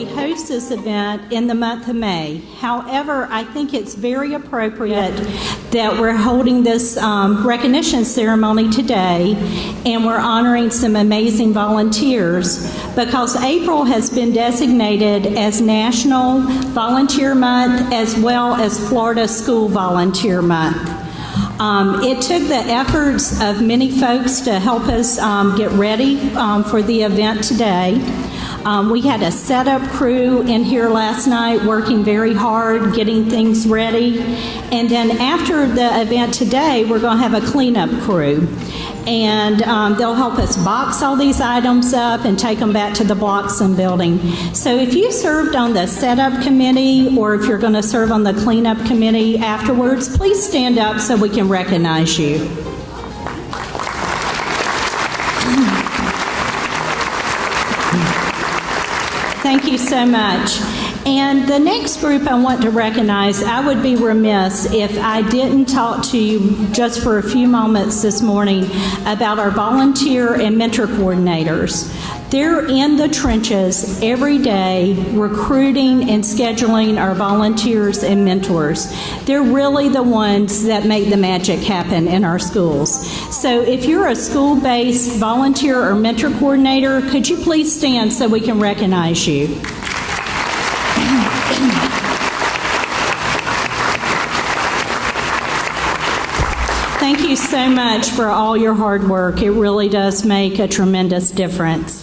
normally host this event in the month of May. However, I think it's very appropriate that we're holding this recognition ceremony today, and we're honoring some amazing volunteers because April has been designated as National Volunteer Month as well as Florida School Volunteer Month. It took the efforts of many folks to help us get ready for the event today. We had a setup crew in here last night working very hard, getting things ready. And then after the event today, we're going to have a cleanup crew. And they'll help us box all these items up and take them back to the Bloxham building. So if you served on the setup committee or if you're going to serve on the cleanup committee afterwards, please stand up so we can recognize you. Thank you so much. And the next group I want to recognize, I would be remiss if I didn't talk to you just for a few moments this morning about our volunteer and mentor coordinators. They're in the trenches every day recruiting and scheduling our volunteers and mentors. They're really the ones that make the magic happen in our schools. So if you're a school-based volunteer or mentor coordinator, could you please stand so we can recognize you? Thank you so much for all your hard work. It really does make a tremendous difference.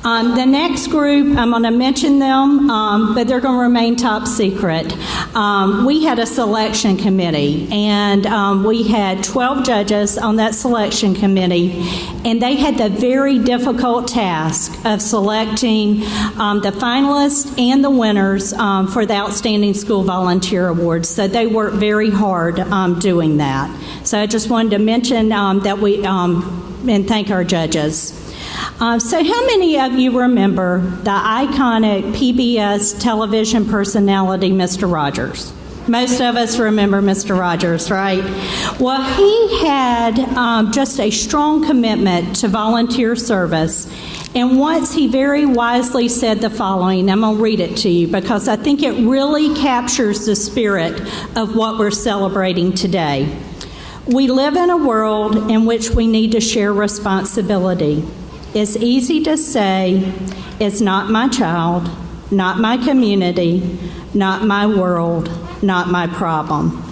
The next group, I'm going to mention them, but they're going to remain top secret. We had a selection committee, and we had 12 judges on that selection committee, and they had the very difficult task of selecting the finalists and the winners for the Outstanding School Volunteer Awards. So they worked very hard doing that. So I just wanted to mention that we, and thank our judges. So how many of you remember the iconic PBS television personality, Mr. Rogers? Most of us remember Mr. Rogers, right? Well, he had just a strong commitment to volunteer service. And once he very wisely said the following, I'm going to read it to you because I think it really captures the spirit of what we're celebrating today. We live in a world in which we need to share responsibility. It's easy to say, it's not my child, not my community, not my world, not my problem.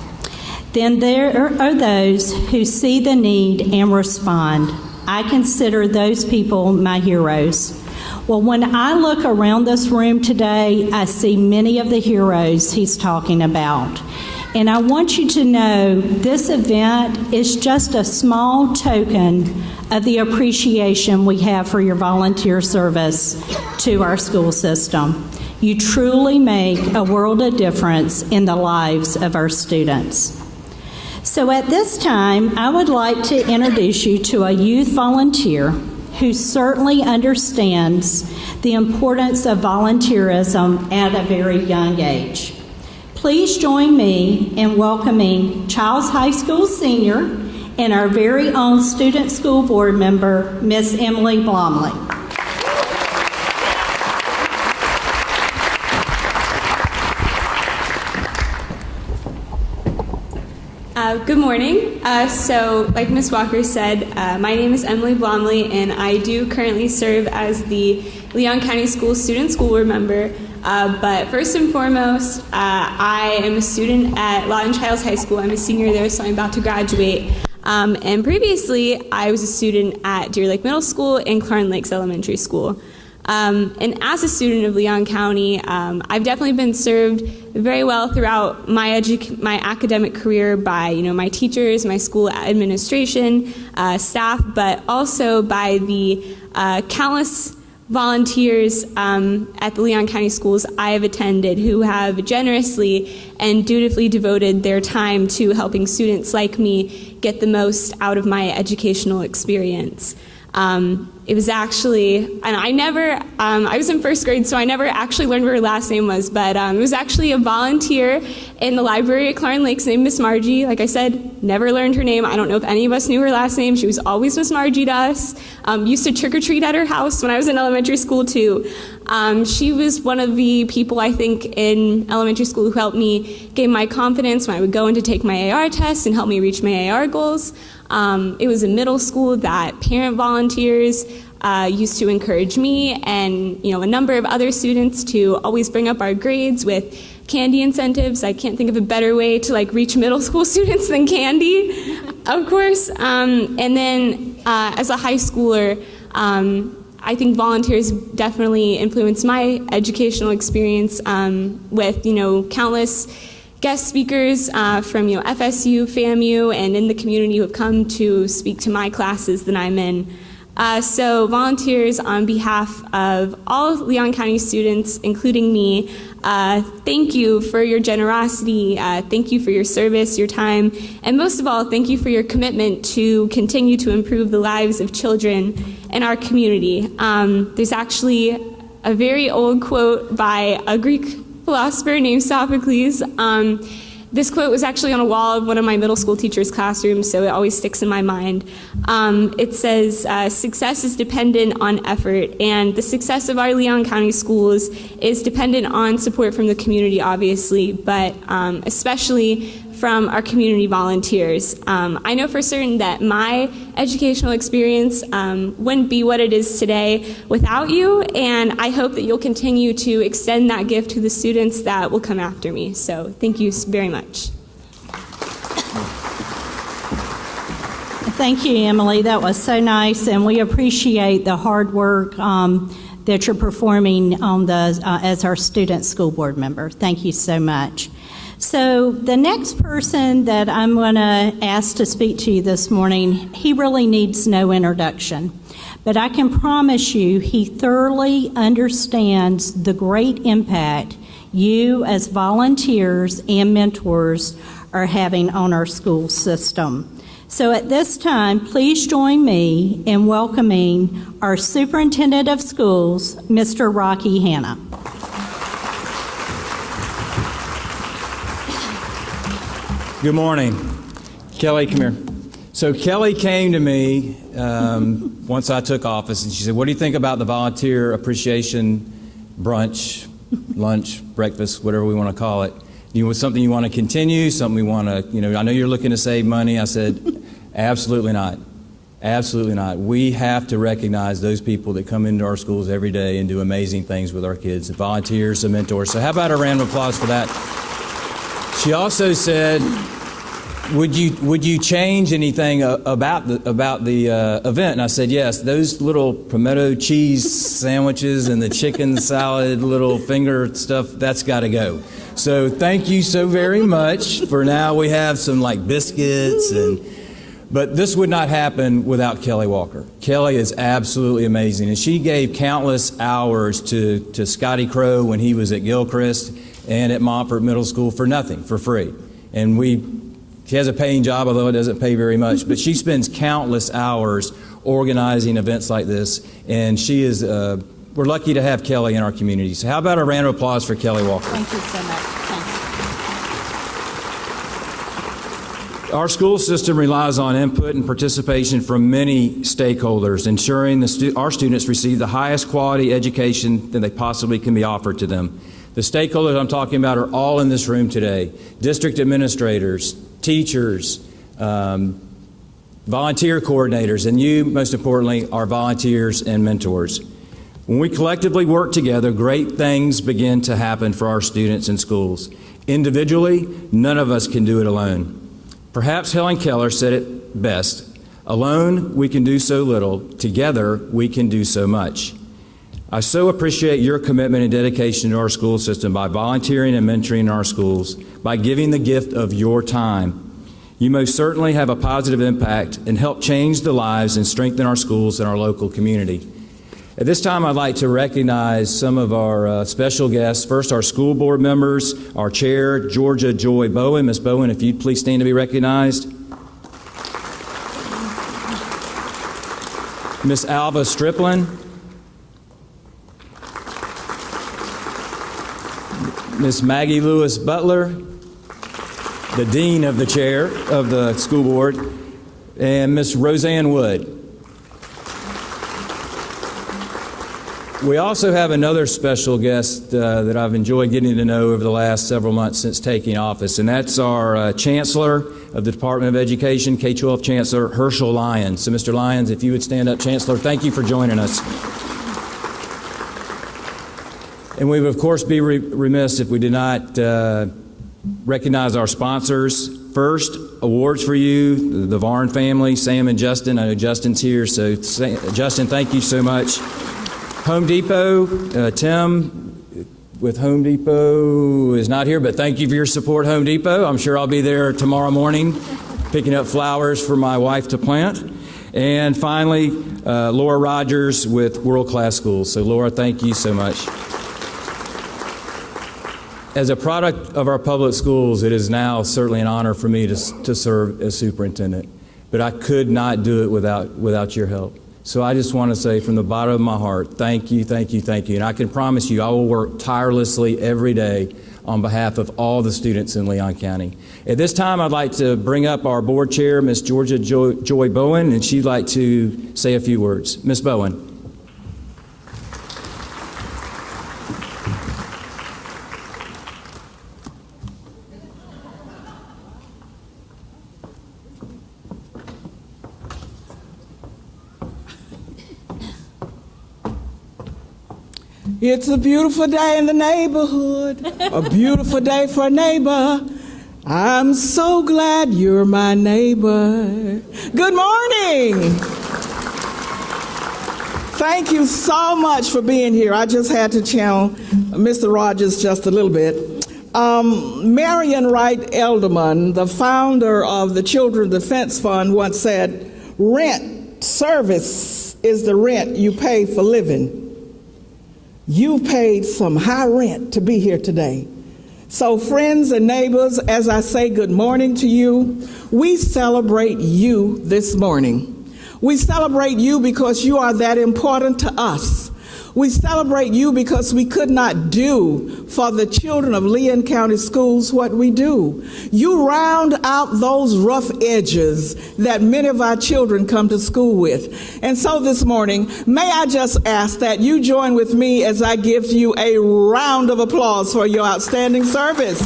Then there are those who see the need and respond. I consider those people my heroes. Well, when I look around this room today, I see many of the heroes he's talking about. And I want you to know this event is just a small token of the appreciation we have for your volunteer service to our school system. You truly make a world of difference in the lives of our students. So at this time, I would like to introduce you to a youth volunteer who certainly understands the importance of volunteerism at a very young age. Please join me in welcoming Childs High School senior and our very own student school board member, Miss Emily Blomley. Good morning. So, like Ms. Walker said, my name is Emily Blomley, and I do currently serve as the Leon County School Student School Board member. But first and foremost, I am a student at Lawton Childs High School. I'm a senior there, so I'm about to graduate. And previously, I was a student at Deer Lake Middle School and Clarn Lakes Elementary School. And as a student of Leon County, I've definitely been served very well throughout my academic career by my teachers, my school administration, staff, but also by the countless volunteers at the Leon County schools I have attended who have generously and dutifully devoted their time to helping students like me get the most out of my educational experience. It was actually, and I was in first grade, so I never actually learned what her last name was, but it was actually a volunteer in the library at Clarn Lakes named Miss Margie. Like I said, never learned her name. I don't know if any of us knew her last name. She was always Miss Margie to us. Used to trick-or-treat at her house when I was in elementary school, too. She was one of the people, I think, in elementary school who helped me gain my confidence when I would go in to take my AR test and help me reach my AR goals. It was in middle school that parent volunteers used to encourage me and a number of other students to always bring up our grades with candy incentives. I can't think of a better way to reach middle school students than candy, of course. And then as a high schooler, I think volunteers definitely influenced my educational experience with countless guest speakers from FSU, FAMU, and in the community who have come to speak to my classes that I'm in. So volunteers, on behalf of all Leon County students, including me, thank you for your generosity, thank you for your service, your time, and most of all, thank you for your commitment to continue to improve the lives of children in our community. There's actually a very old quote by a Greek philosopher named Sophocles. This quote was actually on a wall of one of my middle school teachers' classrooms, so it always sticks in my mind. It says, success is dependent on effort, and the success of our Leon County schools is dependent on support from the community, obviously, but especially from our community volunteers. I know for certain that my educational experience wouldn't be what it is today without you, and I hope that you'll continue to extend that gift to the students that will come after me. So thank you very much. Thank you, Emily. That was so nice, and we appreciate the hard work that you're performing on as our student school board member. Thank you so much. So the next person that I'm going to ask to speak to you this morning, he really needs no introduction. But I can promise you he thoroughly understands the great impact you as volunteers and mentors are having on our school system. So at this time, please join me in welcoming our Superintendent of Schools, Mr. Rocky Hanna. Good morning. Kelly, come here. So Kelly came to me once I took office, and she said, what do you think about the volunteer appreciation brunch, lunch, breakfast, whatever we want to call it? Something you want to continue, something we want to, I know you're looking to save money. I said, absolutely not. Absolutely not. We have to recognize those people that come into our schools every day and do amazing things with our kids, the volunteers, the mentors. So how about a round of applause for that? She also said, would you change anything about the event? And I said, yes, those little pimento cheese sandwiches and the chicken salad little finger stuff, that's got to go. So thank you so very much. For now, we have some biscuits, but this would not happen without Kelly Walker. Kelly is absolutely amazing, and she gave countless hours to Scotty Crow when he was at Gilchrist and at Montfort Middle School for nothing, for free. And she has a paying job, although it doesn't pay very much, but she spends countless hours organizing events like this, and she is, we're lucky to have Kelly in our community. So how about a round of applause for Kelly Walker? Thank you so much. Thank you. Our school system relies on input and participation from many stakeholders, ensuring our students receive the highest quality education that they possibly can be offered to them. The stakeholders I'm talking about are all in this room today: district administrators, teachers, volunteer coordinators, and you, most importantly, are volunteers and mentors. When we collectively work together, great things begin to happen for our students and schools. Individually, none of us can do it alone. Perhaps Helen Keller said it best: alone, we can do so little. Together, we can do so much. I so appreciate your commitment and dedication to our school system by volunteering and mentoring in our schools, by giving the gift of your time. You most certainly have a positive impact and help change the lives and strengthen our schools and our local community. At this time, I'd like to recognize some of our special guests. First, our school board members, our chair, Georgia Joy Bowen. Ms. Bowen, if you'd please stand to be recognized. Miss Alva Striplin, Miss Maggie Lewis Butler, the Dean of the Chair of the School Board, and Miss Roseanne Wood. We also have another special guest that I've enjoyed getting to know over the last several months since taking office, and that's our Chancellor of the Department of Education, K-12 Chancellor Herschel Lyons. So, Mr. Lyons, if you would stand up, Chancellor, thank you for joining us. And we would, of course, be remiss if we did not recognize our sponsors. First, awards for you, the Varn family, Sam and Justin. I know Justin's here, so Justin, thank you so much. Home Depot, Tim with Home Depot is not here, but thank you for your support, Home Depot. I'm sure I'll be there tomorrow morning picking up flowers for my wife to plant. And finally, Laura Rogers with World Class Schools. So Laura, thank you so much. As a product of our public schools, it is now certainly an honor for me to serve as superintendent, but I could not do it without your help. So I just want to say from the bottom of my heart, thank you, thank you, thank you. And I can promise you I will work tirelessly every day on behalf of all the students in Leon County. At this time, I'd like to bring up our board chair, Ms. Georgia Joy Bowen, and she'd like to say a few words. Ms. Bowen. It's a beautiful day in the neighborhood, a beautiful day for a neighbor. I'm so glad you're my neighbor. Good morning. Thank you so much for being here. I just had to channel Mr. Rogers just a little bit. Marion Wright Elderman, the founder of the Children's Defense Fund, once said, "Rent, service is the rent you pay for living." You paid some high rent to be here today. So friends and neighbors, as I say good morning to you, we celebrate you this morning. We celebrate you because you are that important to us. We celebrate you because we could not do for the children of Leon County Schools what we do. You round out those rough edges that many of our children come to school with. And so this morning, may I just ask that you join with me as I give you a round of applause for your outstanding service.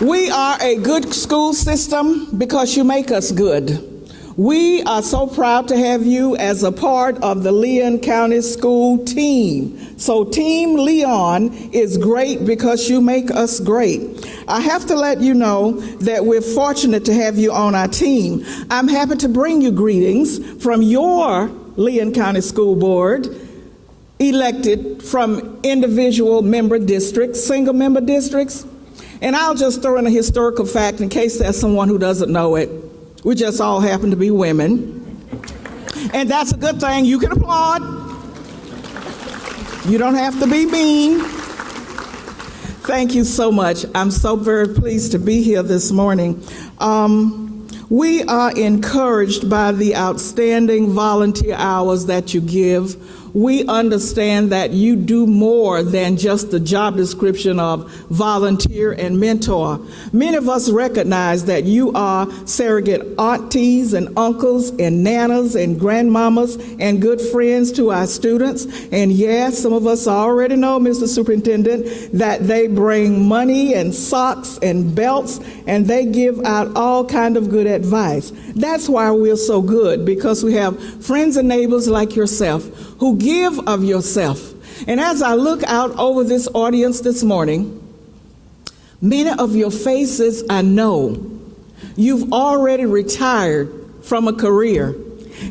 We are a good school system because you make us good. We are so proud to have you as a part of the Leon County School team. So Team Leon is great because you make us great. I have to let you know that we're fortunate to have you on our team. I'm happy to bring you greetings from your Leon County School Board, elected from individual member districts, single member districts. And I'll just throw in a historical fact in case there's someone who doesn't know it. We just all happen to be women. And that's a good thing. You can applaud. You don't have to be mean. Thank you so much. I'm so very pleased to be here this morning. We are encouraged by the outstanding volunteer hours that you give. We understand that you do more than just the job description of volunteer and mentor. Many of us recognize that you are surrogate aunties and uncles and nanas and grandmamas and good friends to our students. And yes, some of us already know, Mr. Superintendent, that they bring money and socks and belts and they give out all kind of good advice. That's why we're so good, because we have friends and neighbors like yourself who give of yourself. And as I look out over this audience this morning, many of your faces I know. You've already retired from a career,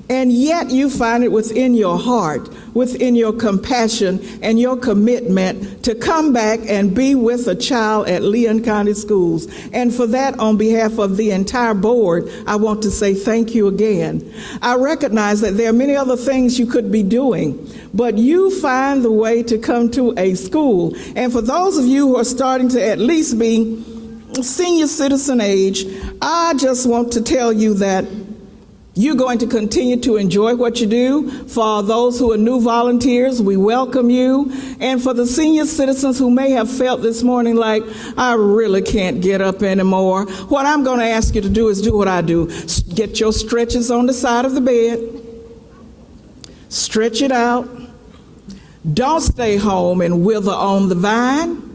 and yet you find it within your heart, within your compassion and your commitment to come back and be with a child at Leon County Schools. And for that, on behalf of the entire board, I want to say thank you again. I recognize that there are many other things you could be doing, but you find the way to come to a school. And for those of you who are starting to at least be senior citizen age, I just want to tell you that you're going to continue to enjoy what you do. For those who are new volunteers, we welcome you. And for the senior citizens who may have felt this morning like, I really can't get up anymore, what I'm going to ask you to do is do what I do. Get your stretches on the side of the bed. Stretch it out. Don't stay home and wither on the vine.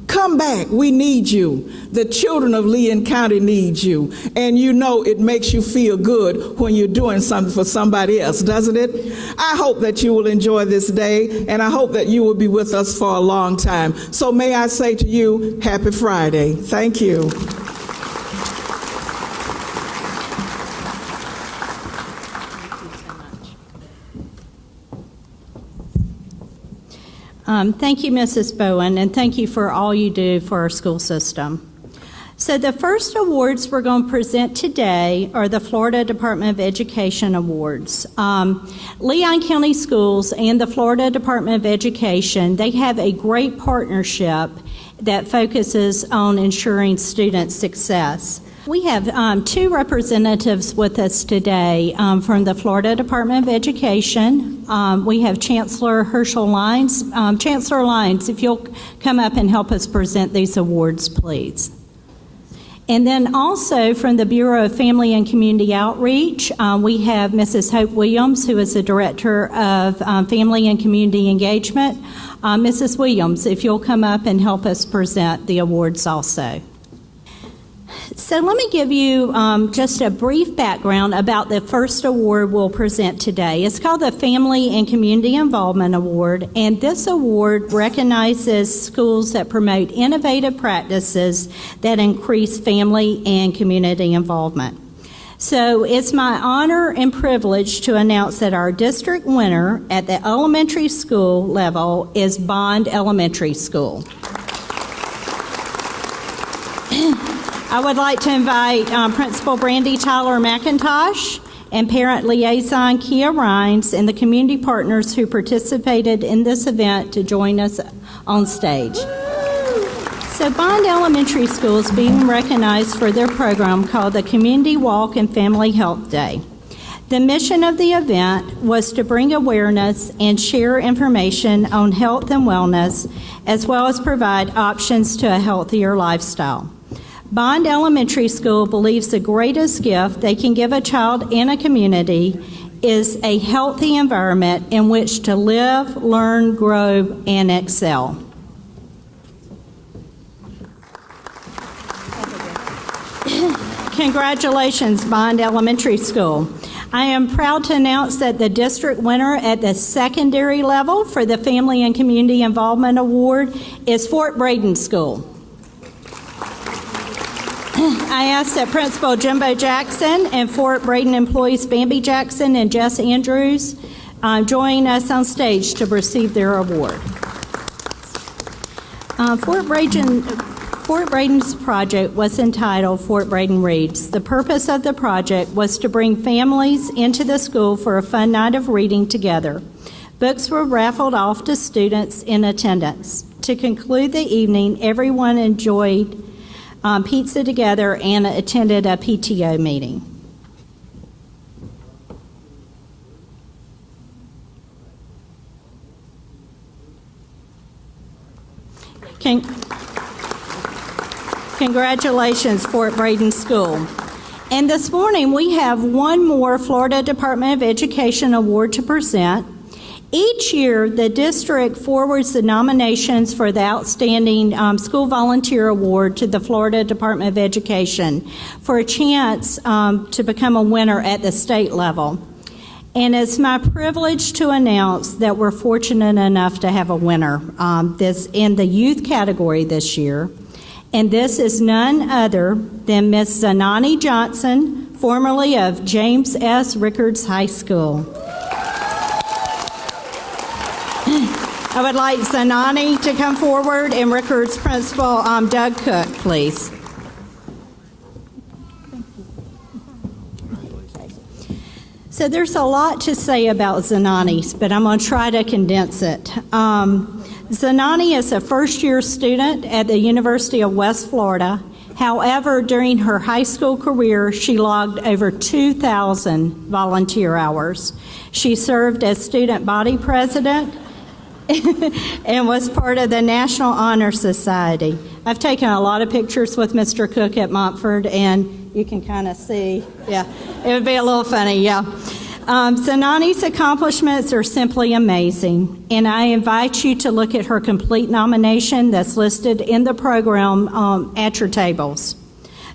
Come back. We need you. The children of Leon County need you. And you know it makes you feel good when you're doing something for somebody else, doesn't it? I hope that you will enjoy this day, and I hope that you will be with us for a long time. So may I say to you, happy Friday. Thank you. Thank you, Mrs. Bowen, and thank you for all you do for our school system. So the first awards we're going to present today are the Florida Department of Education Awards. Leon County Schools and the Florida Department of Education, they have a great partnership that focuses on ensuring student success. We have two representatives with us today from the Florida Department of Education. We have Chancellor Herschel Lyons. Chancellor Lyons, if you'll come up and help us present these awards, please. And then also from the Bureau of Family and Community Outreach, we have Mrs. Hope Williams, who is the Director of Family and Community Engagement. Mrs. Williams, if you'll come up and help us present the awards also. So let me give you just a brief background about the first award we'll present today. It's called the Family and Community Involvement Award, and this award recognizes schools that promote innovative practices that increase family and community involvement. So it's my honor and privilege to announce that our district winner at the elementary school level is Bond Elementary School. I would like to invite Principal Brandy Tyler McIntosh and Parent Liaison Kia Rhines and the community partners who participated in this event to join us on stage. So Bond Elementary School is being recognized for their program called the Community Walk and Family Health Day. The mission of the event was to bring awareness and share information on health and wellness, as well as provide options to a healthier lifestyle. Bond Elementary School believes the greatest gift they can give a child in a community is a healthy environment in which to live, learn, grow, and excel. Congratulations, Bond Elementary School. I am proud to announce that the district winner at the secondary level for the Family and Community Involvement Award is Fort Braden School. I ask that Principal Jimbo Jackson and Fort Braden employees Bambi Jackson and Jess Andrews join us on stage to receive their award. Fort Braden's project was entitled Fort Braden Reads. The purpose of the project was to bring families into the school for a fun night of reading together. Books were raffled off to students in attendance. To conclude the evening, everyone enjoyed pizza together and attended a PTO meeting. Congratulations, Fort Braden School. And this morning we have one more Florida Department of Education award to present. Each year, the district forwards the nominations for the Outstanding School Volunteer Award to the Florida Department of Education for a chance to become a winner at the state level. And it's my privilege to announce that we're fortunate enough to have a winner this in the youth category this year. And this is none other than Miss Zanani Johnson, formerly of James S. Rickards High School. I would like Zanani to come forward and Rickards Principal Doug Cook, please. So there's a lot to say about Zanani, but I'm going to try to condense it. Zanani is a first-year student at the University of West Florida, However, during her high school career, she logged over 2,000 volunteer hours. She served as student body president and was part of the National Honor Society. I've taken a lot of pictures with Mr. Cook at Montford, and you can kind of see, yeah, it would be a little funny, yeah. Zanani's accomplishments are simply amazing, and I invite you to look at her complete nomination that's listed in the program at your tables.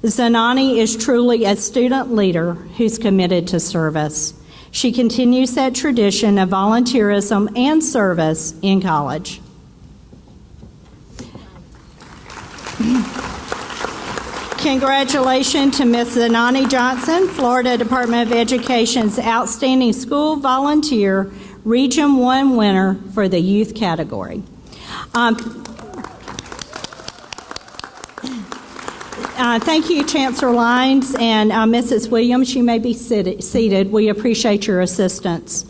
Zanani is truly a student leader who's committed to service. She continues that tradition of volunteerism and service in college. Congratulations to Ms. Zanani Johnson, Florida Department of Education's Outstanding School Volunteer Region 1 winner for the youth category. Thank you, Chancellor Lyons and Mrs. Williams. You may be seated. We appreciate your assistance.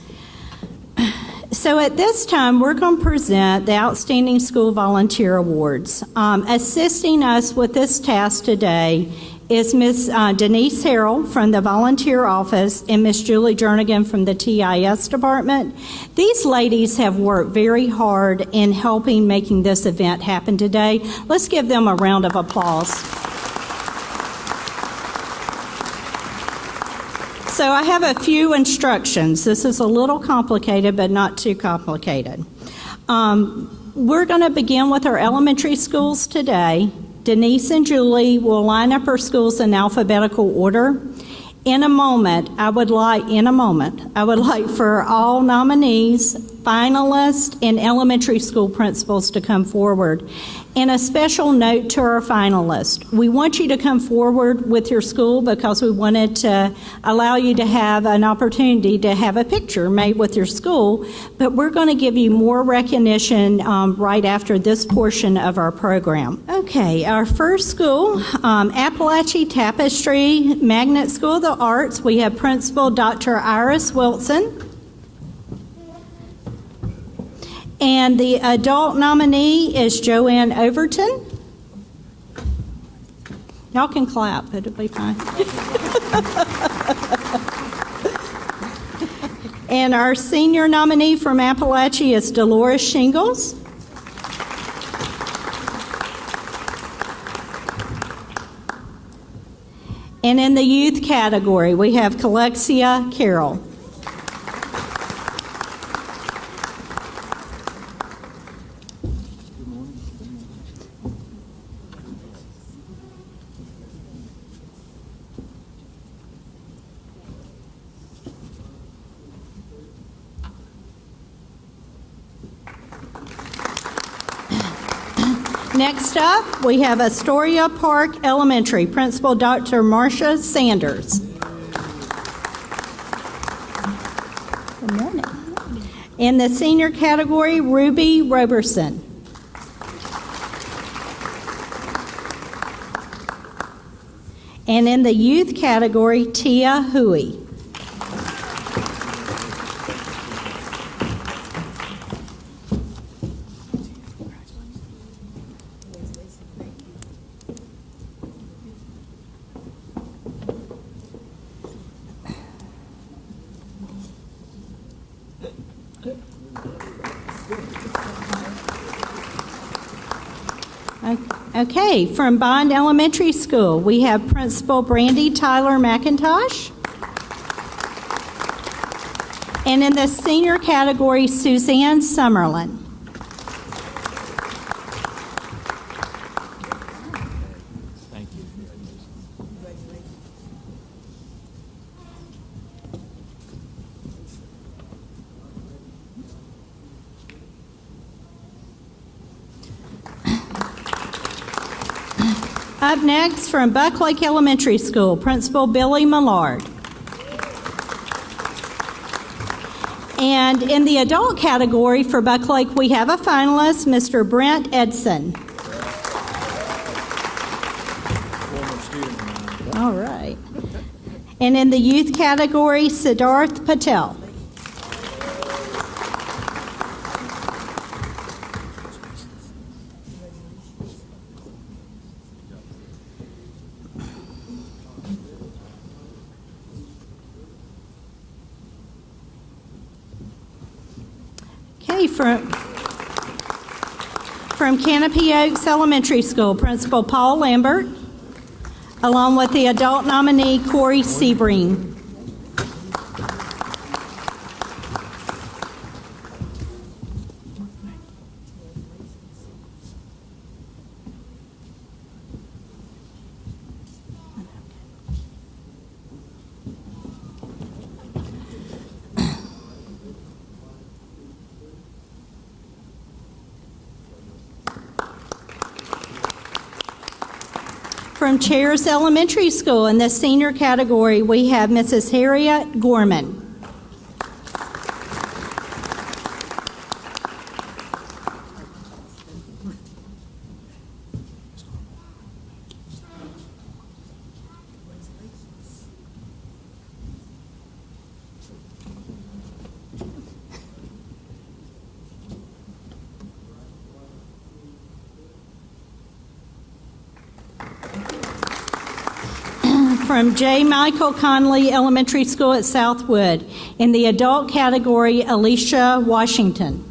So at this time, we're going to present the Outstanding School Volunteer Awards. Assisting us with this task today is Ms. Denise Harrell from the Volunteer Office and Ms. Julie Jernigan from the TIS Department. These ladies have worked very hard in helping making this event happen today. Let's give them a round of applause. So I have a few instructions. This is a little complicated, but not too complicated. We're going to begin with our elementary schools today. Denise and Julie will line up our schools in alphabetical order. In a moment, I would like for all nominees, finalists, and elementary school principals to come forward. And a special note to our finalists. We want you to come forward with your school because we wanted to allow you to have an opportunity to have a picture made with your school, but we're going to give you more recognition right after this portion of our program. Okay, our first school, Appalachia Tapestry Magnet School of the Arts. We have Principal Dr. Iris Wilson. And the adult nominee is Joanne Overton. Y'all can clap, it'll be fine. And our senior nominee from Appalachia is Dolores Shingles. And in the youth category, we have Calexia Carroll. Next up, we have Astoria Park Elementary, Principal Dr. Marcia Sanders. Good morning. In the senior category, Ruby Roberson. And in the youth category, Tia Huey. Okay, from Bond Elementary School, we have Principal Brandy Tyler McIntosh. And in the senior category, Suzanne Summerlin. Thank you. Up next, from Buck Lake Elementary School, Principal Billy Millard. And in the adult category for Buck Lake, we have a finalist, Mr. Brent Edson. All right. And in the youth category, Siddharth Patel. Okay, from Canopy Oaks Elementary School, Principal Paul Lambert, along with the adult nominee Corey Sebring. From Chairs Elementary School, in the senior category, we have Mrs. Harriet Gorman. From J. Michael Conley Elementary School at Southwood, in the adult category, Alicia Washington.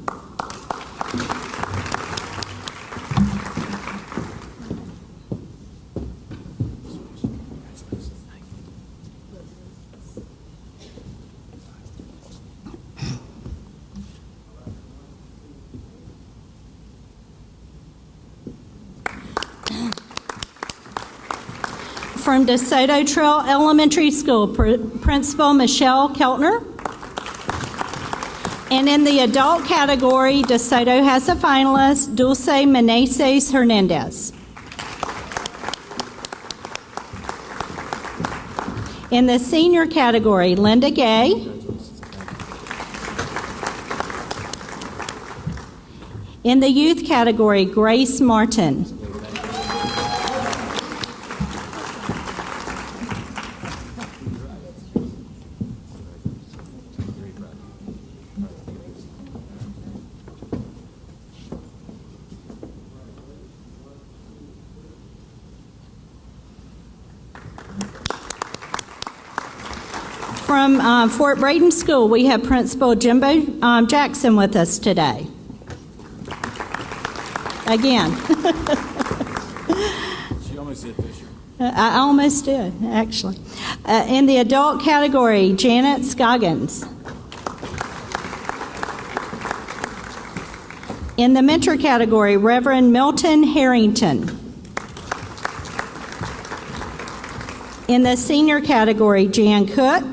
From DeSoto Trail Elementary School, Principal Michelle Keltner. And in the adult category, DeSoto has a finalist, Dulce Meneses Hernandez. In the senior category, Linda Gay. In the youth category, Grace Martin. From Fort Braden School, we have Principal Jimbo Jackson with us today. Again. She almost did Fisher. I almost did, actually. In the adult category, Janet Scoggins. In the mentor category, Reverend Milton Harrington. In the senior category, Jan Cook.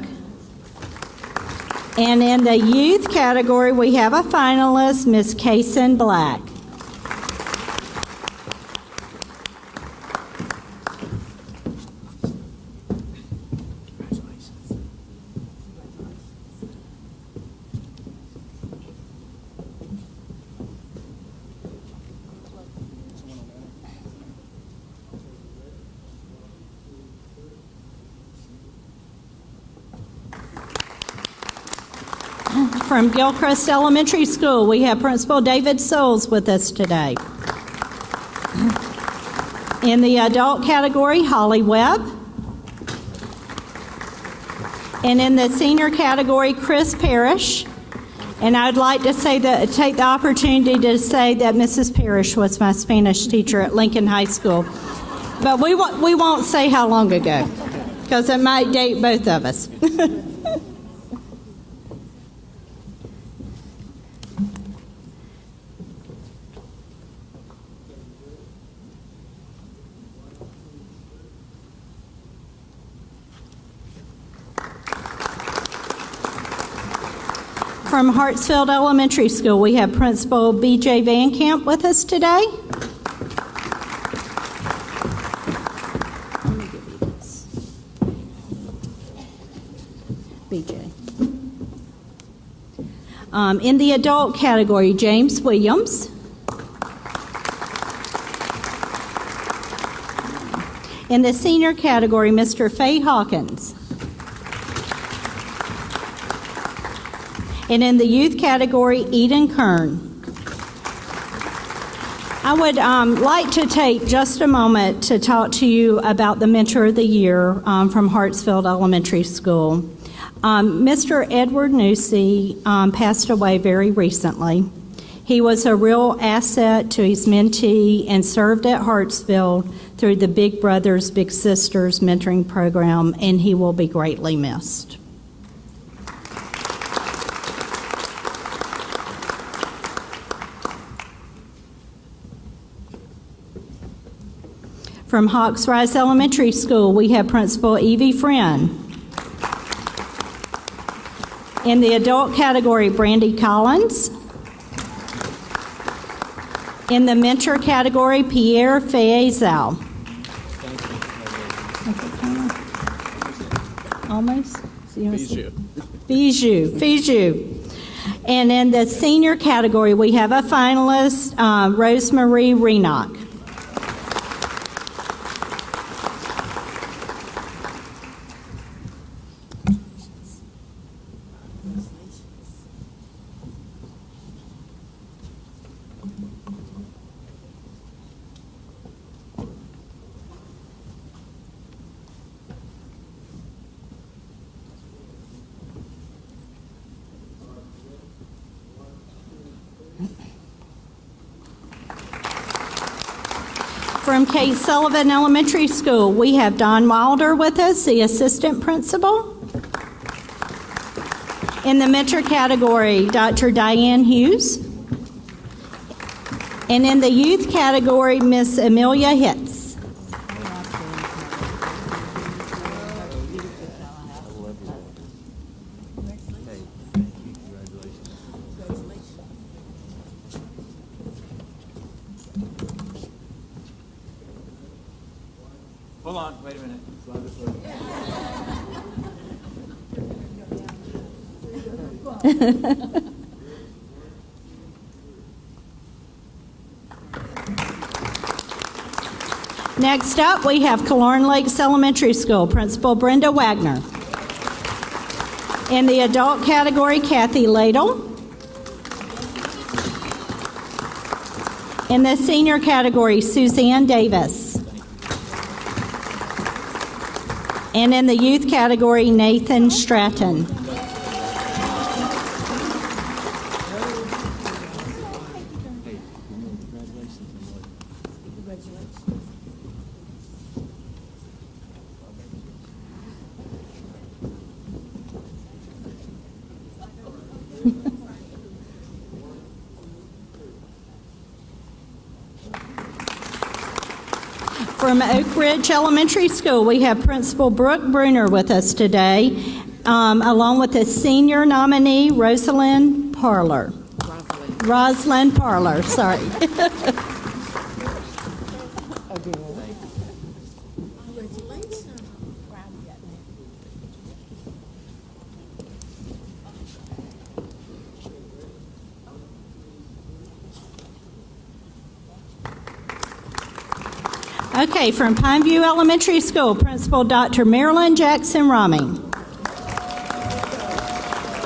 And in the youth category, we have a finalist, Miss Kaysen Black. From Gilchrist Elementary School, we have Principal David Souls with us today. In the adult category, Holly Webb. And in the senior category, Chris Parrish. And I'd like to say that, take the opportunity to say that Mrs. Parrish was my Spanish teacher at Lincoln High School. But we won't say how long ago, because it might date both of us. From Hartsfield Elementary School, we have Principal B.J. Van Camp with us today. Let me give you this. B.J. In the adult category, James Williams. In the senior category, Mr. Fay Hawkins. And in the youth category, Eden Kern. I would like to take just a moment to talk to you about the Mentor of the Year from Hartsfield Elementary School. Mr. Edward Newsey passed away very recently. He was a real asset to his mentee and served at Hartsfield through the Big Brothers Big Sisters mentoring program, and he will be greatly missed. From Hawks Rise Elementary School, we have Principal Evie Friend. In the adult category, Brandy Collins. In the mentor category, Pierre Faisal. Almost? Bijou. And in the senior category, we have a finalist, Rosemarie Renock. From Kate Sullivan Elementary School, we have Don Wilder with us, the assistant principal. In the mentor category, Dr. Diane Hughes. And in the youth category, Miss Amelia Hitz. Hold on, wait a minute. Next up, we have Killearn Lakes Elementary School, Principal Brenda Wagner. In the adult category, Kathy Ladle. In the senior category, Suzanne Davis. And in the youth category, Nathan Stratton. From Oak Ridge Elementary School, we have Principal Brooke Bruner with us today, along with the senior nominee, Rosalind Parler. Rosalind Parler, sorry. Okay, from Pineview Elementary School, Principal Dr. Marilyn Jackson Roming.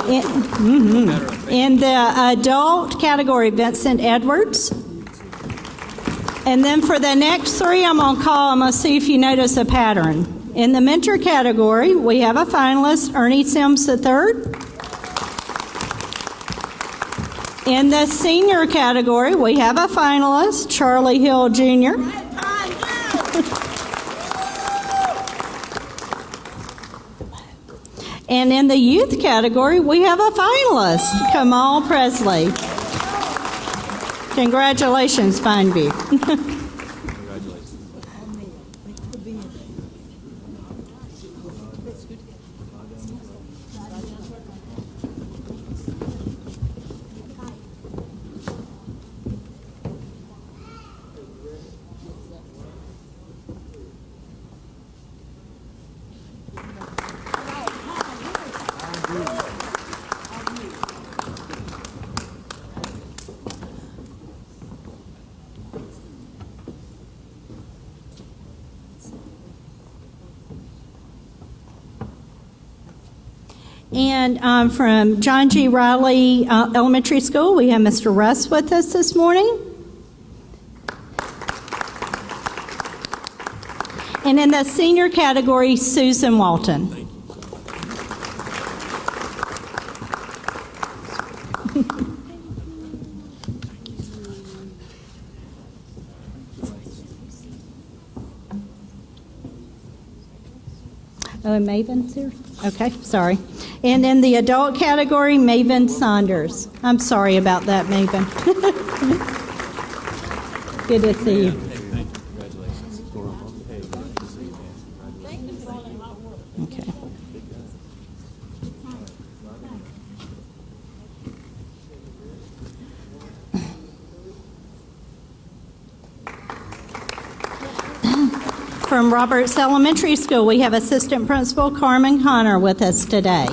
In the adult category, Vincent Edwards. And then for the next three, I'm going to see if you notice a pattern. In the mentor category, we have a finalist, Ernie Sims III. In the senior category, we have a finalist, Charlie Hill Jr. And in the youth category, we have a finalist, Kamal Presley. Congratulations, Pineview. And from John G. Riley Elementary School, we have Mr. Russ with us this morning. And in the senior category, Susan Walton. Oh, and Maven's here? Okay, sorry. And in the adult category, Maven Saunders. I'm sorry about that, Maven. Good to see you. Okay. From Roberts Elementary School, we have Assistant Principal Carmen Connor with us today.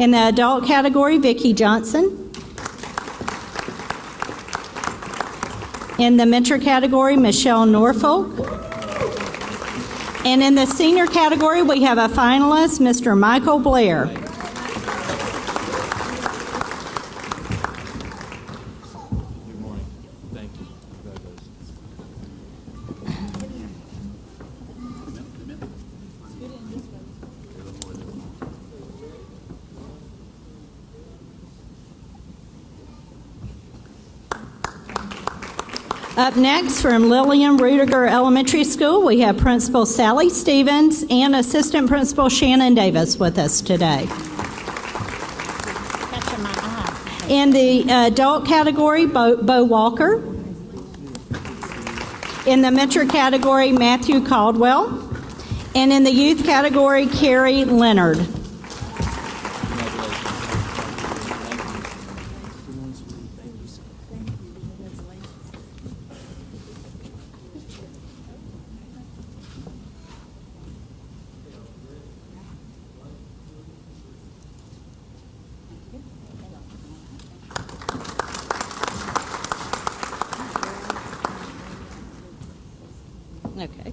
In the adult category, Vicki Johnson. In the mentor category, Michelle Norfolk. And in the senior category, we have a finalist, Mr. Michael Blair. Up next, from Lillian Rudiger Elementary School, we have Principal Sally Stevens and Assistant Principal Shannon Davis with us today. In the adult category, Bo Walker. In the mentor category, Matthew Caldwell. And in the youth category, Carrie Leonard. Okay.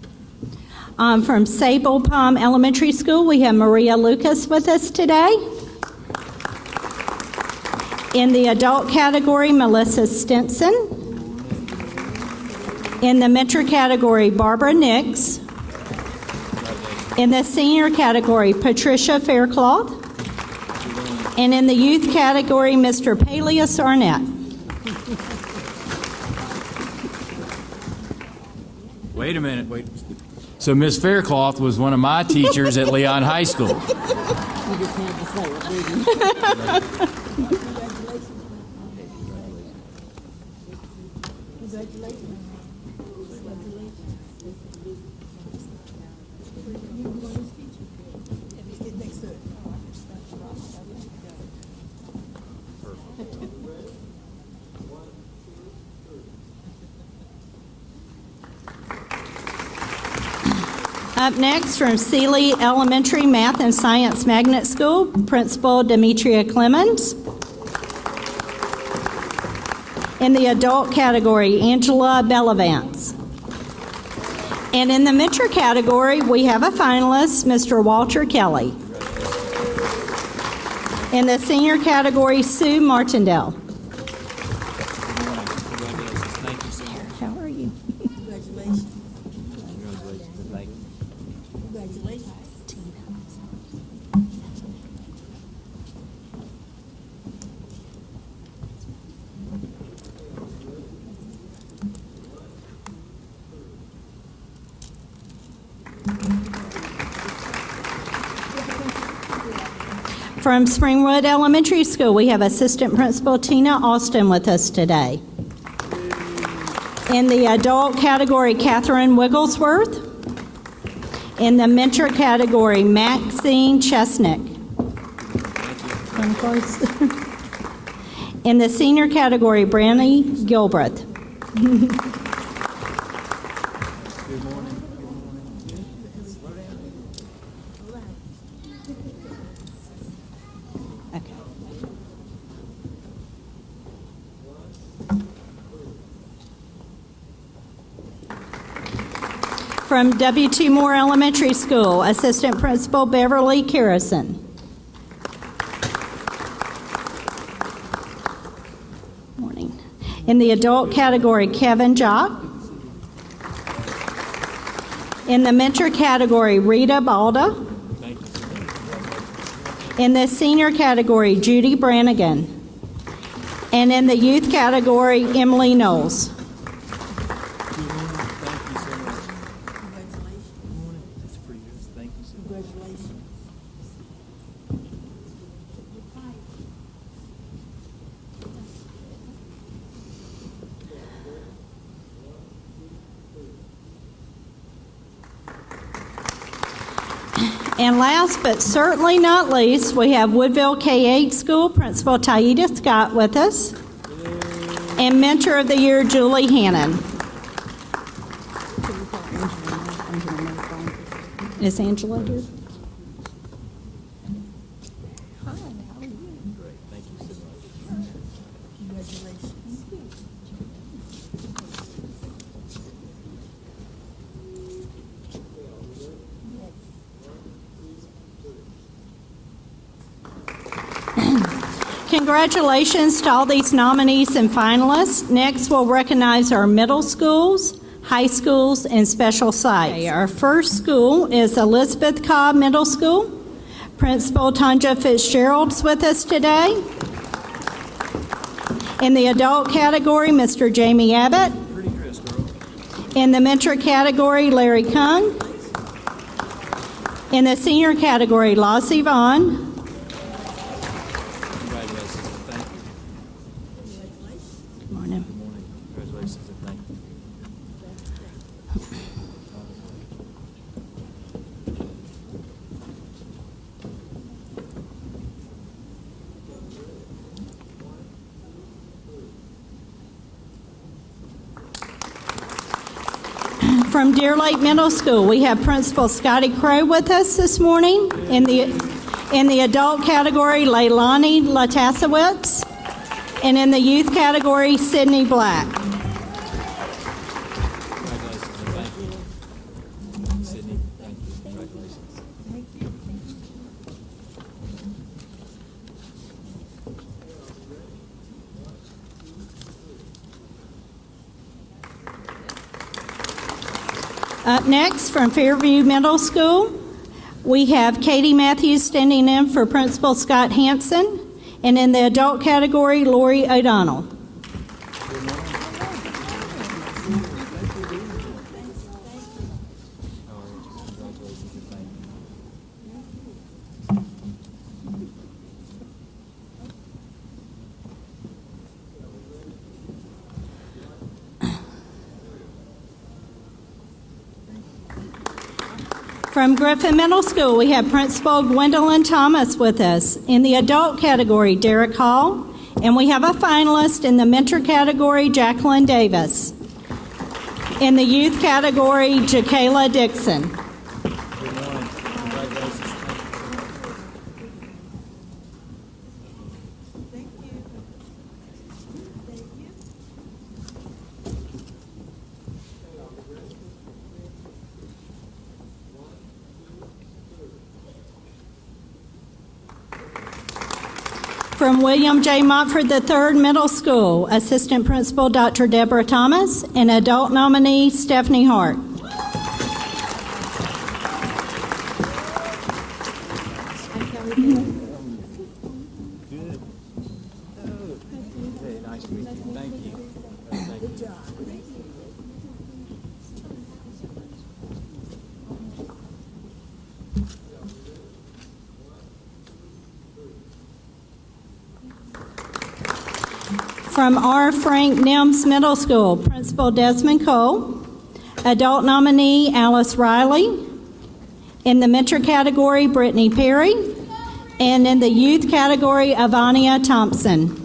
From Sable Palm Elementary School, we have Maria Lucas with us today. In the adult category, Melissa Stinson. In the mentor category, Barbara Nix. In the senior category, Patricia Faircloth. And in the youth category, Mr. Peleus Arnett. Wait a minute. Wait. So Miss Faircloth was one of my teachers at Leon High School. Up next, from Sealy Elementary Math and Science Magnet School, Principal Demetria Clemens. In the adult category, Angela Bellavance. And in the mentor category, we have a finalist, Mr. Walter Kelly. In the senior category, Sue Martindale. How are you? From Springwood Elementary School, we have Assistant Principal Tina Austin with us today. In the adult category, Catherine Wigglesworth. In the mentor category, Maxine Chesnick. In the senior category, Brandy Gilbreth. From W.T. Moore Elementary School, Assistant Principal Beverly Carrison. Morning. In the adult category, Kevin Jock. In the mentor category, Rita Balda. In the senior category, Judy Brannigan. And in the youth category, Emily Knowles. And last but certainly not least, we have Woodville K-8 School Principal Taida Scott with us, and Mentor of the Year, Julie Hannon. Is Angela here? Congratulations to all these nominees and finalists. Next, we'll recognize our middle schools, high schools, and special sites. Okay, our first school is Elizabeth Cobb Middle School. Principal Tanja Fitzgerald's with us today. In the adult category, Mr. Jamie Abbott. In the mentor category, Larry Kung. In the senior category, Lossie Vaughn. From Deer Lake Middle School, we have Principal Scotty Crow with us this morning. In the adult category, Leilani Latasowitz. And in the youth category, Sydney Black. Up next, from Fairview Middle School, we have Katie Matthews standing in for Principal Scott Hanson, and in the adult category, Lori O'Donnell. From Griffin Middle School, we have Principal Gwendolyn Thomas with us. In the adult category, Derek Hall. And we have a finalist in the mentor category, Jacqueline Davis. In the youth category, Jakayla Dixon. From William J. Montford III Middle School, Assistant Principal Dr. Deborah Thomas, and adult nominee Stephanie Hart. From R. Frank Nims Middle School, Principal Desmond Cole, adult nominee Alice Riley, in the mentor category Brittany Perry, and in the youth category Avania Thompson.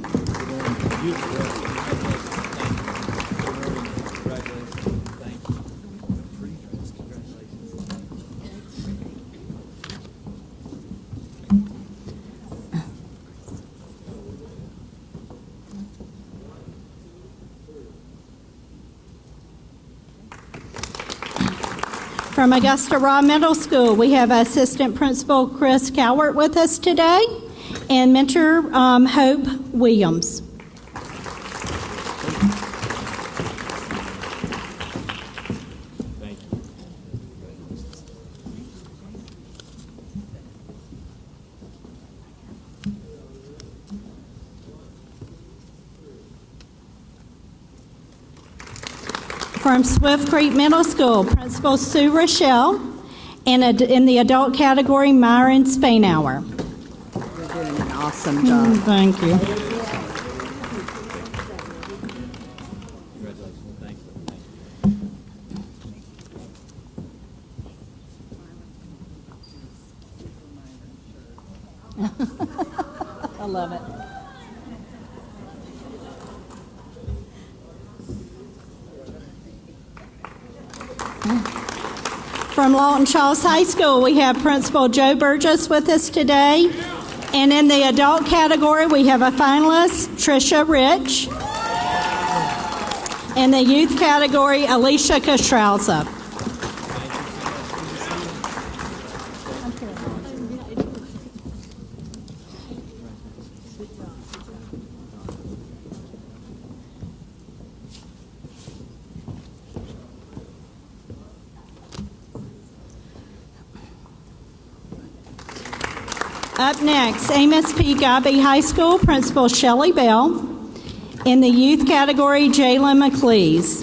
From Augusta Raw Middle School, we have Assistant Principal Chris Cowart with us today, and mentor Hope Williams. From Swift Creek Middle School, Principal Sue Rochelle. And in the adult category, Myron Spainhour. You're doing an awesome job. Thank you. I love it. From Lawton Charles High School, we have Principal Joe Burgess with us today. And in the adult category, we have a finalist, Tricia Rich. In the youth category, Alicia Kostrauza. Up next, Amos P. Gobby High School, Principal Shelley Bell. In the youth category, Jalen McLeese.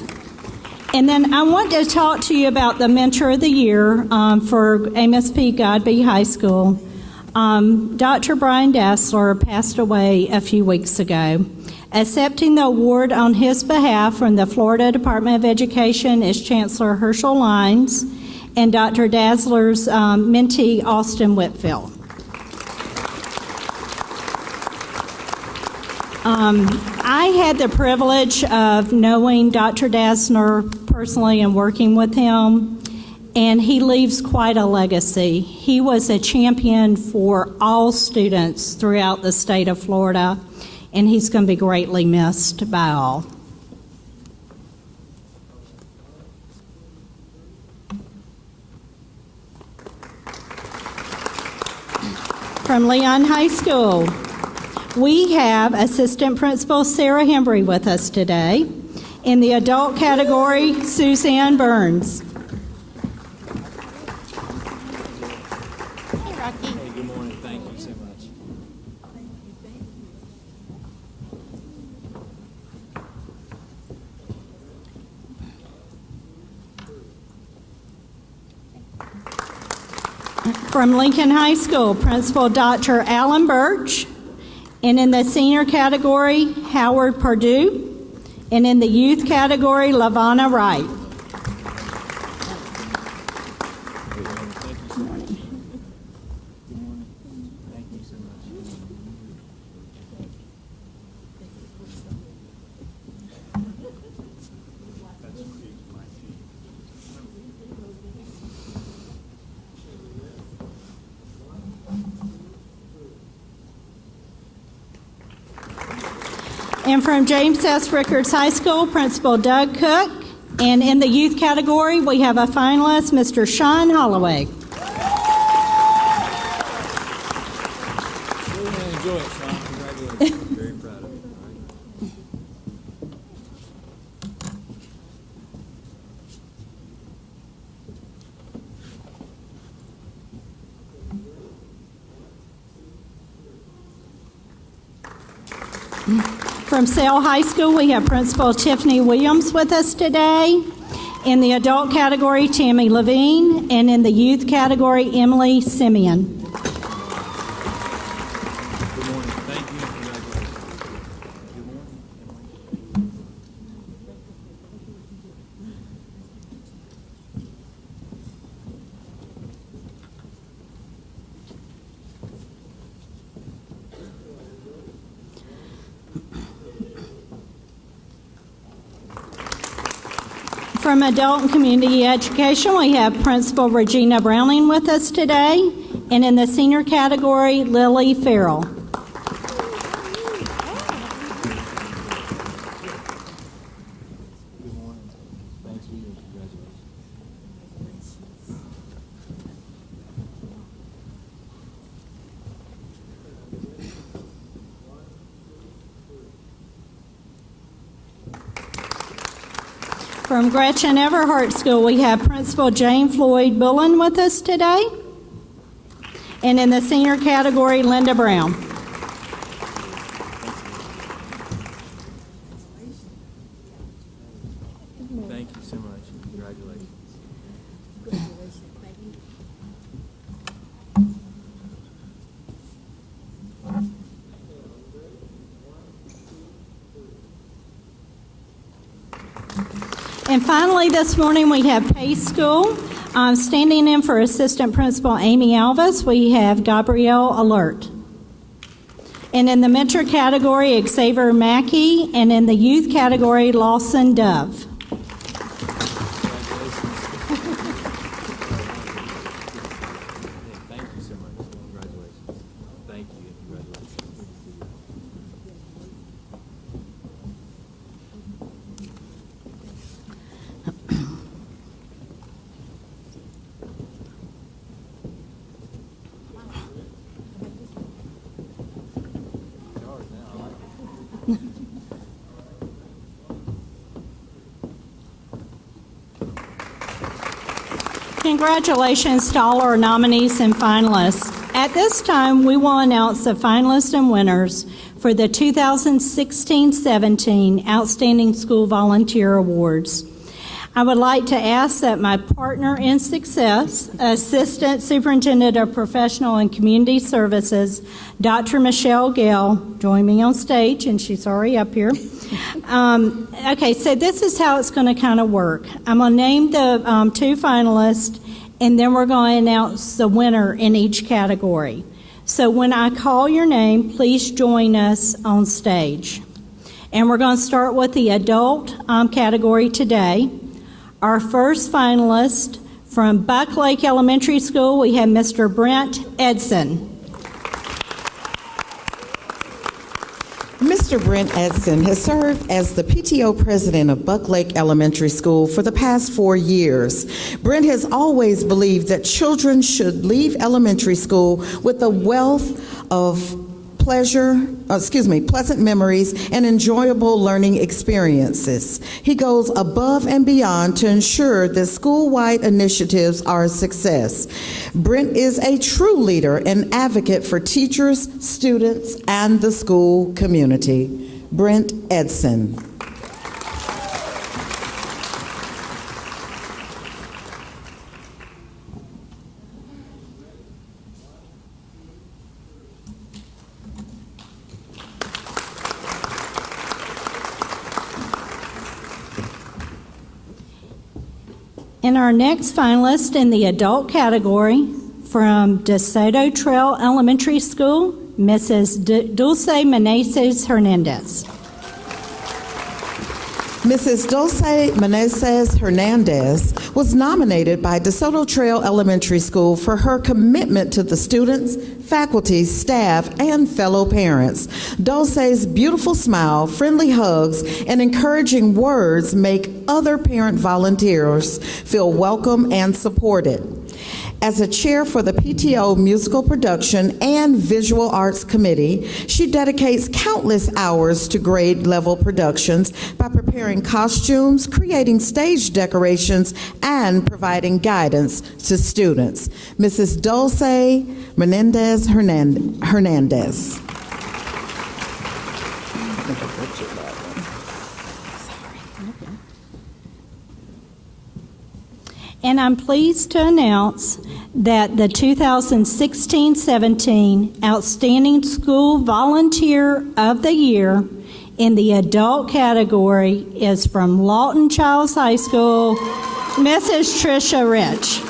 And then I want to talk to you about the Mentor of the Year for Amos P. Gobby High School. Dr. Brian Dassler passed away a few weeks ago. Accepting the award on his behalf from the Florida Department of Education is Chancellor Herschel Lines and Dr. Dassler's mentee, Austin Whitfield. I had the privilege of knowing Dr. Dassler personally and working with him, and he leaves quite a legacy. He was a champion for all students throughout the state of Florida, and he's going to be greatly missed by all. From Leon High School, we have Assistant Principal Sarah Hembry with us today. In the adult category, Suzanne Burns. Hey, Rocky. Hey, good morning. Thank you so much. From Lincoln High School, Principal Dr. Alan Birch. And in the senior category, Howard Purdue. And in the youth category, LaVonna Wright. And from James S. Rickards High School, Principal Doug Cook. And in the youth category, we have a finalist, Mr. Sean Holloway. Really enjoy it, Sean. Congratulations. Very proud of you. From Sale High School, we have Principal Tiffany Williams with us today. In the adult category, Tammy Levine. And in the youth category, Emily Simeon. Good morning. Thank you. Congratulations. Good morning. From Adult and Community Education, we have Principal Regina Browning with us today. And in the senior category, Lily Farrell. Good morning. Thanks for your congratulations. From Gretchen Everhart School, we have Principal Jane Floyd Bullen with us today. And in the senior category, Linda Brown. Thank you so And finally, this morning, we have Pace School. Standing in for Assistant Principal Amy Alvis, we have Gabrielle Alert. And in the mentor category, Xavier Mackey, and in the youth category, Lawson Dove. Thank you so much. Congratulations. Thank you. Congratulations. Congratulations to all our nominees and finalists. At this time, we will announce the finalists and winners for the 2016-17 Outstanding School Volunteer Awards. I would like to ask that my partner in success, Assistant Superintendent of Professional and Community Services, Dr. Michelle Gale, join me on stage, and she's already up here. Okay, so this is how it's going to kind of work. I'm going to name the two finalists, and then we're going to announce the winner in each category. So when I call your name, please join us on stage. And we're going to start with the adult category today. Our first finalist from Buck Lake Elementary School, we have Mr. Brent Edson. Mr. Brent Edson has served as the PTO president of Buck Lake Elementary School for the past 4 years. Brent has always believed that children should leave elementary school with a wealth of pleasant memories and enjoyable learning experiences. He goes above and beyond to ensure that school-wide initiatives are a success. Brent is a true leader and advocate for teachers, students, and the school community. Brent Edson. And our next finalist in the adult category from DeSoto Trail Elementary School, Mrs. Dulce Meneses Hernandez. Mrs. Dulce Meneses Hernandez was nominated by DeSoto Trail Elementary School for her commitment to the students, faculty, staff, and fellow parents. Dulce's beautiful smile, friendly hugs, and encouraging words make other parent volunteers feel welcome and supported. As a chair for the PTO Musical Production and Visual Arts Committee, she dedicates countless hours to grade level productions by preparing costumes, creating stage decorations, and providing guidance to students. Mrs. Dulce Menendez Hernandez. And I'm pleased to announce that the 2016-17 Outstanding School Volunteer of the Year in the adult category is from Lawton Childs High School, Mrs. Tricia Rich.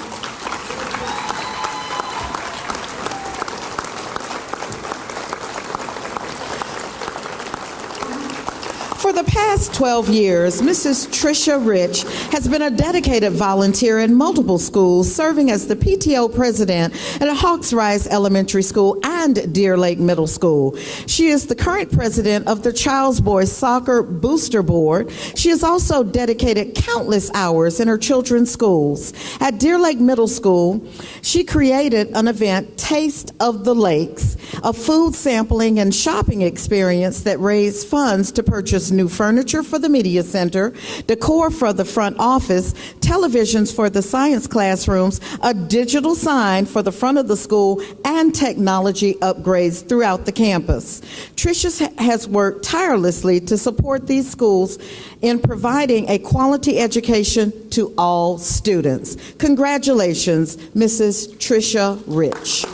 For the past 12 years, Mrs. Tricia Rich has been a dedicated volunteer in multiple schools, serving as the PTO president at Hawks Rise Elementary School and Deer Lake Middle School. She is the current president of the Child's Boys Soccer Booster Board. She has also dedicated countless hours in her children's schools. At Deer Lake Middle School, she created an event, Taste of the Lakes, a food sampling and shopping experience that raised funds to purchase new furniture for the media center, decor for the front office, televisions for the science classrooms, a digital sign for the front of the school, and technology upgrades throughout the campus. Tricia has worked tirelessly to support these schools in providing a quality education to all students. Congratulations, Mrs. Tricia Rich.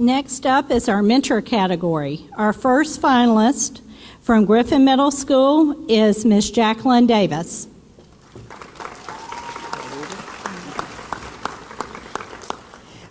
Next up is our mentor category. Our first finalist from Griffin Middle School is Miss Jacqueline Davis.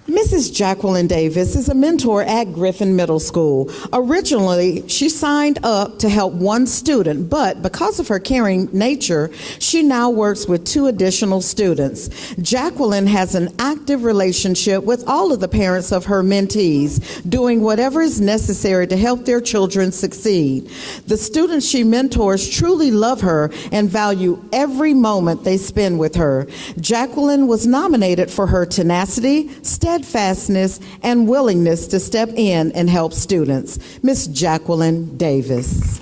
Mrs. Jacqueline Davis is a mentor at Griffin Middle School. Originally, she signed up to help one student, but because of her caring nature, she now works with 2 additional students. Jacqueline has an active relationship with all of the parents of her mentees, doing whatever is necessary to help their children succeed. The students she mentors truly love her and value every moment they spend with her. Jacqueline was nominated for her tenacity, steadfastness, and willingness to step in and help students. Miss Jacqueline Davis.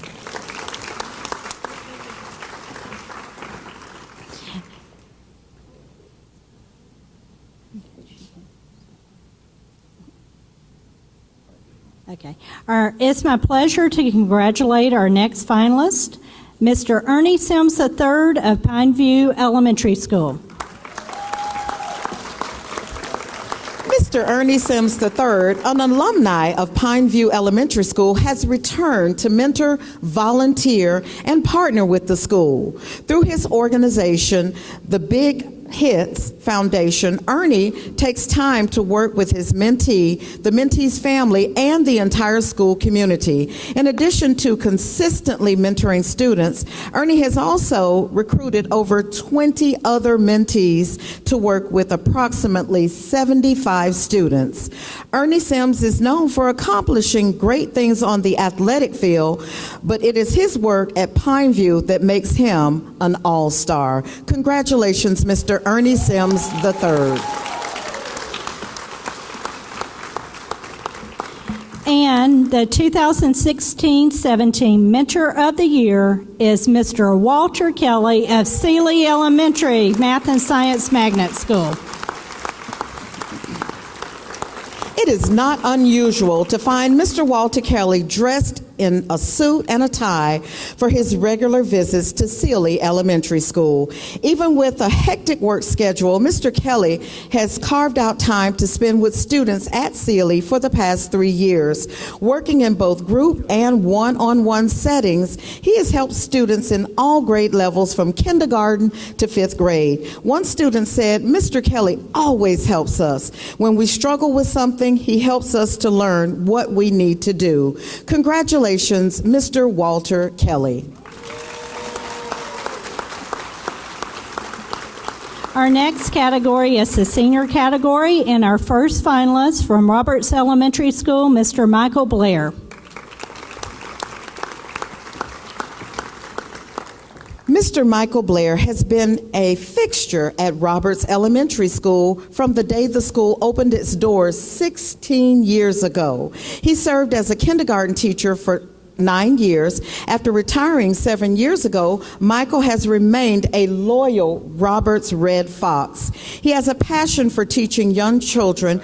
Okay. It's my pleasure to congratulate our next finalist, Mr. Ernie Sims III of Pineview Elementary School. Mr. Ernie Sims III, an alumni of Pineview Elementary School, has returned to mentor, volunteer, and partner with the school. Through his organization, the Big Hits Foundation, Ernie takes time to work with his mentee, the mentee's family, and the entire school community. In addition to consistently mentoring students, Ernie has also recruited over 20 other mentees to work with approximately 75 students. Ernie Sims is known for accomplishing great things on the athletic field, but it is his work at Pineview that makes him an all-star. Congratulations, Mr. Ernie Sims III. And the 2016-17 Mentor of the Year is Mr. Walter Kelly of Sealy Elementary Math and Science Magnet School. It is not unusual to find Mr. Walter Kelly dressed in a suit and a tie for his regular visits to Sealy Elementary School. Even with a hectic work schedule, Mr. Kelly has carved out time to spend with students at Sealy for the past 3 years. Working in both group and one-on-one settings, he has helped students in all grade levels from kindergarten to 5th grade. One student said, "Mr. Kelly always helps us. When we struggle with something, he helps us to learn what we need to do." Congratulations, Mr. Walter Kelly. Our next category is the senior category, and our first finalist from Roberts Elementary School, Mr. Michael Blair. Mr. Michael Blair has been a fixture at Roberts Elementary School from the day the school opened its doors 16 years ago. He served as a kindergarten teacher for 9 years. After retiring 7 years ago, Michael has remained a loyal Roberts Red Fox. He has a passion for teaching young children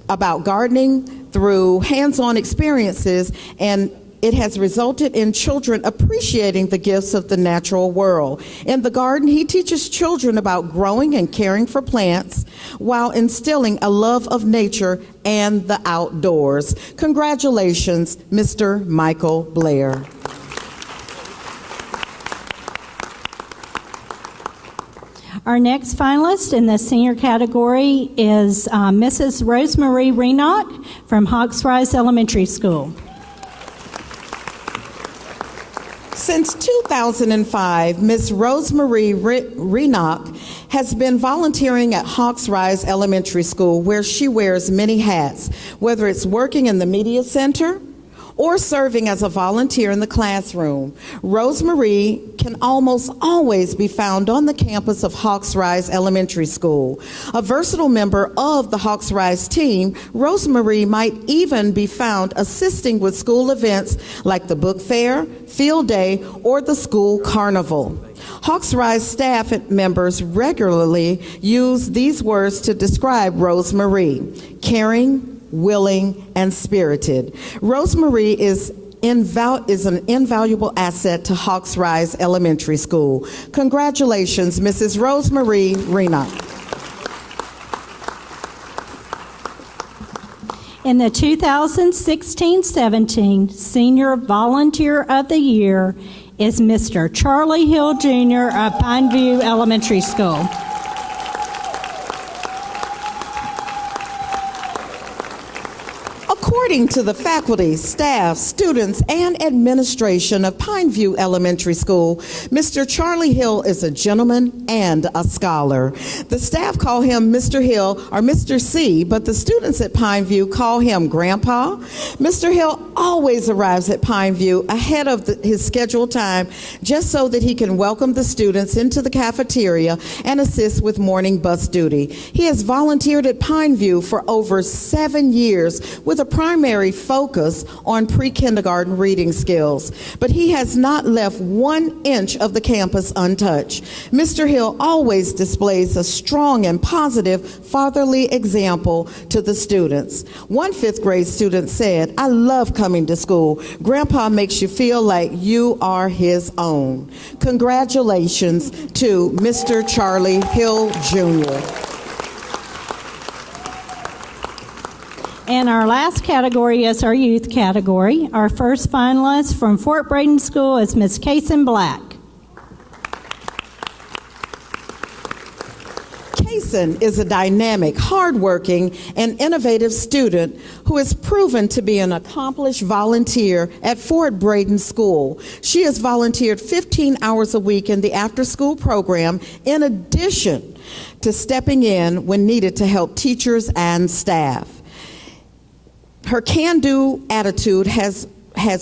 about gardening through hands-on experiences, and it has resulted in children appreciating the gifts of the natural world. In the garden, he teaches children about growing and caring for plants while instilling a love of nature and the outdoors. Congratulations, Mr. Michael Blair. Our next finalist in the senior category is Mrs. Rosemarie Renock from Hawks Rise Elementary School. Since 2005, Ms. Rosemarie Renock has been volunteering at Hawks Rise Elementary School, where she wears many hats, whether it's working in the media center or serving as a volunteer in the classroom. Rosemarie can almost always be found on the campus of Hawks Rise Elementary School. A versatile member of the Hawks Rise team, Rosemarie might even be found assisting with school events like the book fair, field day, or the school carnival. Hawks Rise staff members regularly use these words to describe Rosemarie: caring, willing, and spirited. Rosemarie is an invaluable asset to Hawks Rise Elementary School. Congratulations, Mrs. Rosemarie Renock. And the 2016-17 Senior Volunteer of the Year is Mr. Charlie Hill Jr. of Pineview Elementary School. According to the faculty, staff, students, and administration of Pineview Elementary School, Mr. Charlie Hill is a gentleman and a scholar. The staff call him Mr. Hill or Mr. C, but the students at Pineview call him Grandpa. Mr. Hill always arrives at Pineview ahead of his scheduled time just so that he can welcome the students into the cafeteria and assist with morning bus duty. He has volunteered at Pineview for over 7 years with a primary focus on pre-kindergarten reading skills, but he has not left 1 inch of the campus untouched. Mr. Hill always displays a strong and positive fatherly example to the students. One 5th grade student said, "I love coming to school. Grandpa makes you feel like you are his own." Congratulations to Mr. Charlie Hill Jr. And our last category is our youth category. Our first finalist from Fort Braden School is Miss Kaysen Black. Kaysen is a dynamic, hardworking, and innovative student who has proven to be an accomplished volunteer at Fort Braden School. She has volunteered 15 hours a week in the after-school program in addition to stepping in when needed to help teachers and staff. Her can-do attitude has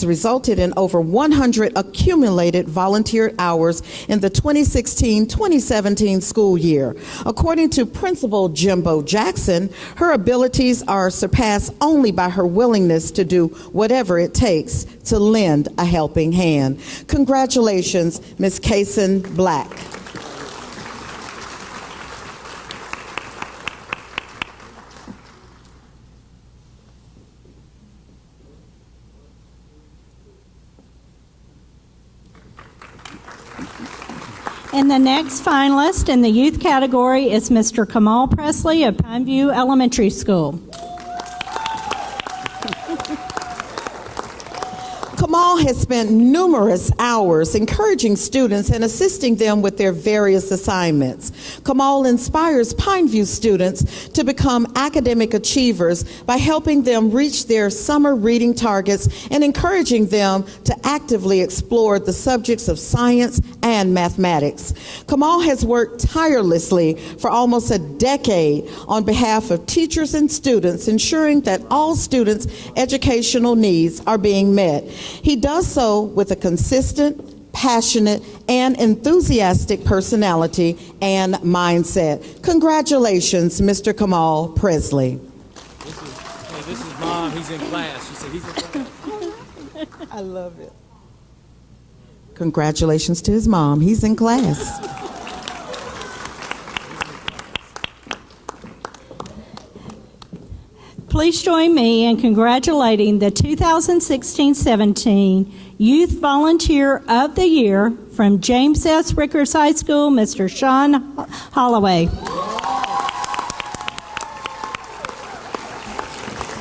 resulted in over 100 accumulated volunteer hours in the 2016-2017 school year. According to Principal Jimbo Jackson, her abilities are surpassed only by her willingness to do whatever it takes to lend a helping hand. Congratulations, Ms. Kaysen Black. And the next finalist in the youth category is Mr. Kamal Presley of Pineview Elementary School. Kamal has spent numerous hours encouraging students and assisting them with their various assignments. Kamal inspires Pineview students to become academic achievers by helping them reach their summer reading targets and encouraging them to actively explore the subjects of science and mathematics. Kamal has worked tirelessly for almost a decade on behalf of teachers and students, ensuring that all students' educational needs are being met. He does so with a consistent, passionate, and enthusiastic personality and mindset. Congratulations, Mr. Kamal Presley. This is Mom. He's in class. She said he's in class. I love it. Congratulations to his mom. He's in class. Please join me in congratulating the 2016-17 Youth Volunteer of the Year from James S. Rickers High School, Mr. Sean Holloway.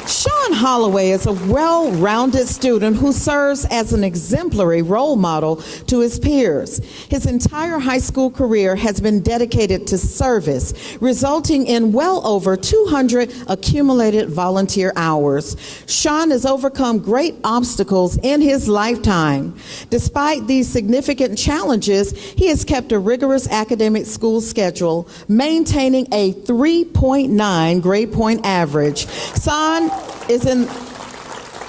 Sean Holloway is a well-rounded student who serves as an exemplary role model to his peers. His entire high school career has been dedicated to service, resulting in well over 200 accumulated volunteer hours. Sean has overcome great obstacles in his lifetime. Despite these significant challenges, he has kept a rigorous academic school schedule, maintaining a 3.9 grade point average.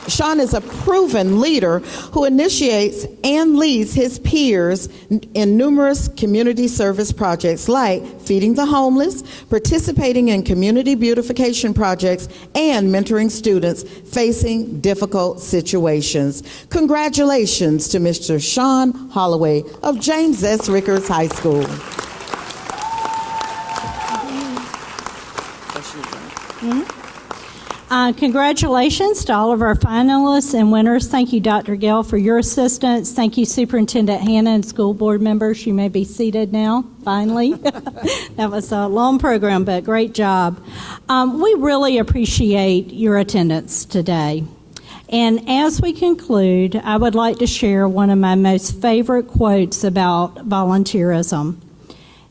Sean is a proven leader who initiates and leads his peers in numerous community service projects like feeding the homeless, participating in community beautification projects, and mentoring students facing difficult situations. Congratulations to Mr. Sean Holloway of James S. Rickers High School. Congratulations to all of our finalists and winners. Thank you, Dr. Gale, for your assistance. Thank you, Superintendent Hannah and school board members. You may be seated now, finally. That was a long program, but great job. We really appreciate your attendance today. And as we conclude, I would like to share one of my most favorite quotes about volunteerism.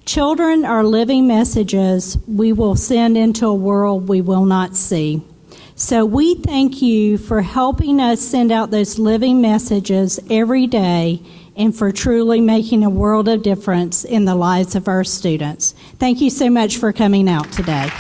Children are living messages we will send into a world we will not see. So we thank you for helping us send out those living messages every day and for truly making a world of difference in the lives of our students. Thank you so much for coming out today.